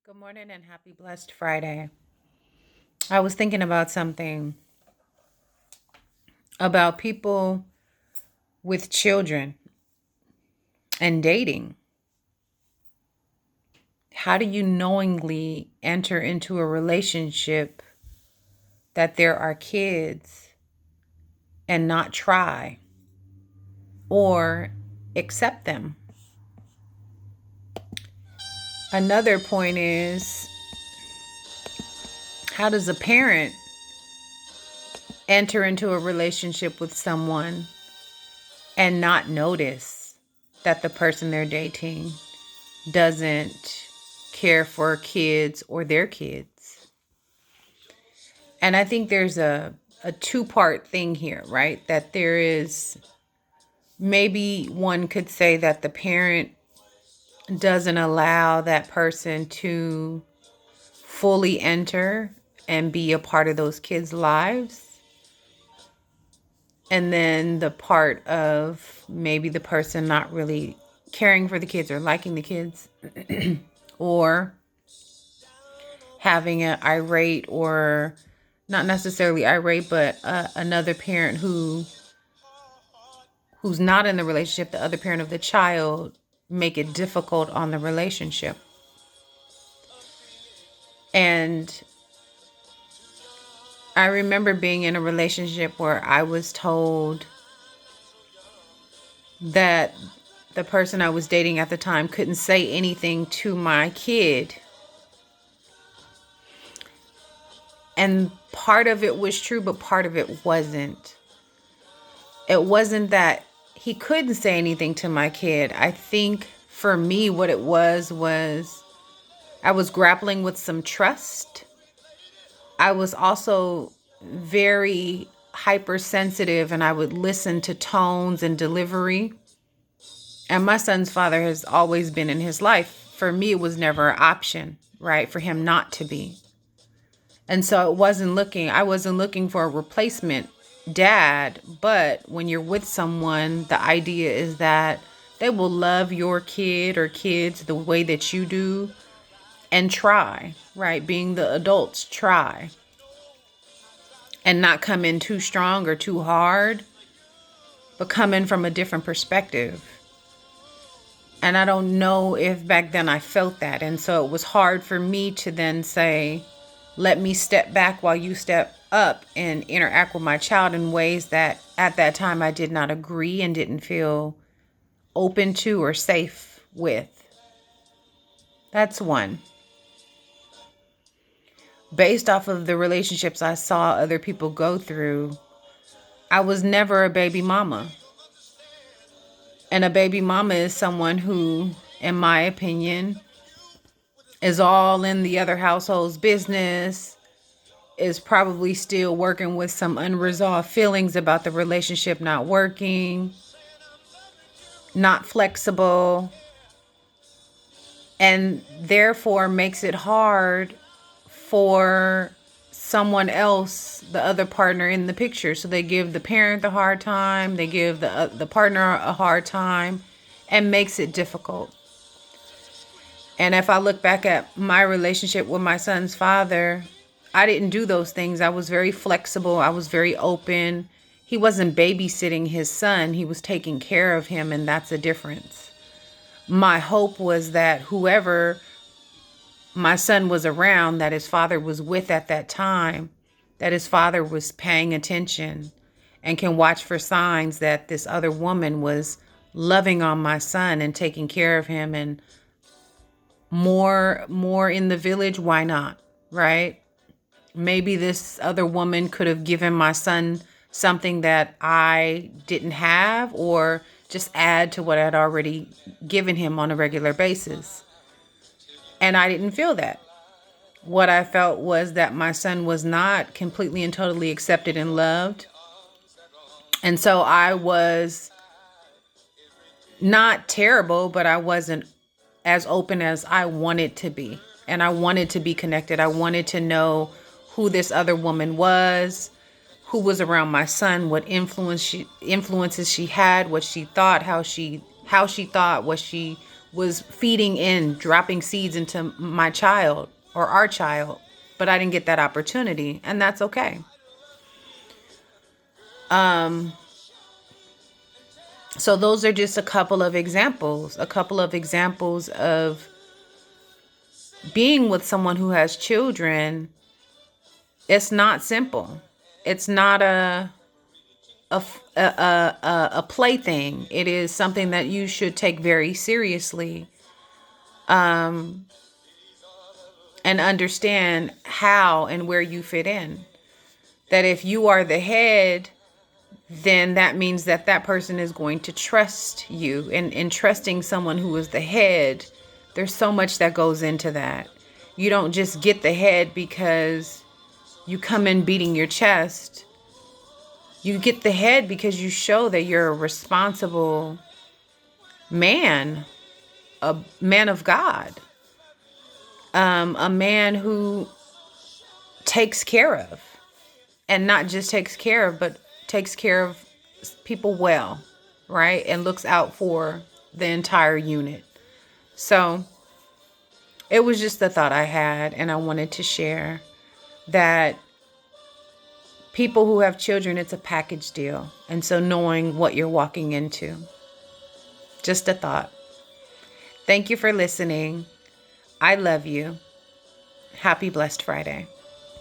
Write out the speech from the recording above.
Good morning and happy blessed Friday. I was thinking about something about people with children and dating. How do you knowingly enter into a relationship that there are kids and not try or accept them? Another point is, how does a parent enter into a relationship with someone and not notice that the person they're dating doesn't care for kids or their kids? And I think there's a two-part thing here, right? That there is, maybe one could say that the parent doesn't allow that person to fully enter and be a part of those kids' lives. And then the part of maybe the person not really caring for the kids or liking the kids, or having an irate, or not necessarily irate, but another parent who's not in the relationship, the other parent of the child, make it difficult on the relationship. And I remember being in a relationship where I was told that the person I was dating at the time couldn't say anything to my kid. And part of it was true, but part of it wasn't. It wasn't that he couldn't say anything to my kid. I think for me, what it was I was grappling with some trust. I was also very hypersensitive, and I would listen to tones and delivery. And my son's father has always been in his life. For me, it was never an option, right, for him not to be. And so I wasn't looking for a replacement dad. But when you're with someone, the idea is that they will love your kid or kids the way that you do, and try, right? Being the adults, try. And not come in too strong or too hard, but come in from a different perspective. And I don't know if back then I felt that. And so it was hard for me to then say, let me step back while you step up and interact with my child in ways that at that time I did not agree and didn't feel open to or safe with. That's one. Based off of the relationships I saw other people go through, I was never a baby mama. And a baby mama is someone who, in my opinion, is all in the other household's business, is probably still working with some unresolved feelings about the relationship not working, not flexible, and therefore makes it hard for someone else, the other partner in the picture. So they give the parent a hard time, they give the partner a hard time, and makes it difficult. And if I look back at my relationship with my son's father, I didn't do those things. I was very flexible. I was very open. He wasn't babysitting his son. He was taking care of him, and that's a difference. My hope was that whoever my son was around, that his father was with at that time, that his father was paying attention and can watch for signs that this other woman was loving on my son and taking care of him. And more in the village, why not, right? Maybe this other woman could have given my son something that I didn't have, or just add to what I'd already given him on a regular basis. And I didn't feel that. What I felt was that my son was not completely and totally accepted and loved. And so I was not terrible, but I wasn't as open as I wanted to be. And I wanted to be connected. I wanted to know who this other woman was, who was around my son, what influences she had, what she thought, how she thought, what she was feeding in, dropping seeds into my child or our child, but I didn't get that opportunity, and that's okay. So those are just a couple of examples of being with someone who has children. It's not simple. It's not a plaything. It is something that you should take very seriously, and understand how and where you fit in. That if you are the head, then that means that that person is going to trust you. And in trusting someone who is the head, there's so much that goes into that. You don't just get the head because you come in beating your chest. You get the head because you show that you're a responsible man, a man of God, a man who takes care of, and not just takes care of, but takes care of people well, right? And looks out for the entire unit. So it was just the thought I had, and I wanted to share that people who have children, it's a package deal. And so knowing what you're walking into, just a thought. Thank you for listening. I love you. Happy Blessed Friday.